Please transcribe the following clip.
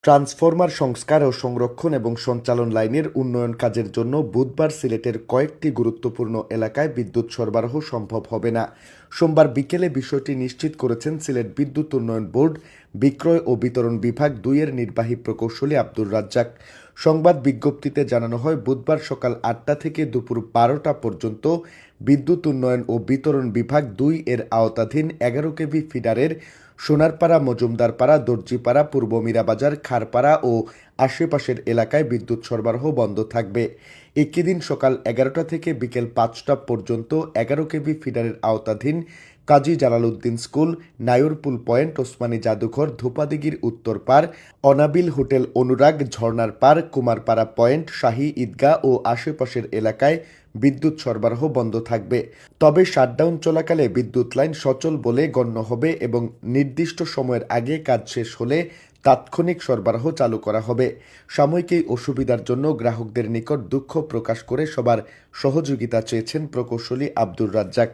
Transformer সংস্কার ও সংরক্ষণ এবং সঞ্চালন লাইনের উন্নয়ন কাজের জন্য বুধবার সিলেটের কয়েকটি গুরুত্বপূর্ণ এলাকায় বিদ্যুৎ সরবরাহ সম্ভব হবে না। সোমবার বিকেলে বিষয়টি নিশ্চিত করেছেন সিলেট বিদ্যুৎ উন্নয়ন বোর্ড বিক্রয় ও বিতরণ বিভাগ ২ এর নির্বাহী প্রকৌশলী আব্দুর রাজ্জাক। সংবাদ বিজ্ঞপ্তিতে জানানো হয়, বুধবার সকাল ৮টা থেকে দুপুর ১২টা পর্যন্ত বিদ্যুৎ উন্নয়ন ও বিতরণ বিভাগ ২ এর আওতাধীন ১১ কেভি ফিডারের সোনারপাড়া, মজুমদারপাড়া, দর্জিপাড়া, পূর্ব মীরাবাজার, খারপাড়া ও আশেপাশের এলাকায় বিদ্যুৎ সরবরাহ বন্ধ থাকবে। একই দিন সকাল ১১টা থেকে বিকেল ৫টা পর্যন্ত ১১ কেভি ফিডারের আওতাধীন কাজী Jalaluddin school, Nayarpul point, Osmani জাদুঘর, ধোপাদিঘির উত্তর পার, অনাবিল হোটেল অনুরাগ, ঝর্ণার পার, কুমারপাড়া পয়েন্ট, শাহী ঈদগাহ ও আশেপাশের এলাকায় বিদ্যুৎ সরবরাহ বন্ধ থাকবে। তবে শাটডাউন চলাকালে বিদ্যুৎ লাইন সচল বলে গণ্য হবে এবং নির্দিষ্ট সময়ের আগে কাজ শেষ হলে তাৎক্ষণিক সরবরাহ চালু করা হবে। সাময়িক এই অসুবিধার জন্য গ্রাহকদের নিকট দুঃখ প্রকাশ করে সবার সহযোগিতা চেয়েছেন প্রকৌশলী আব্দুর রাজ্জাক।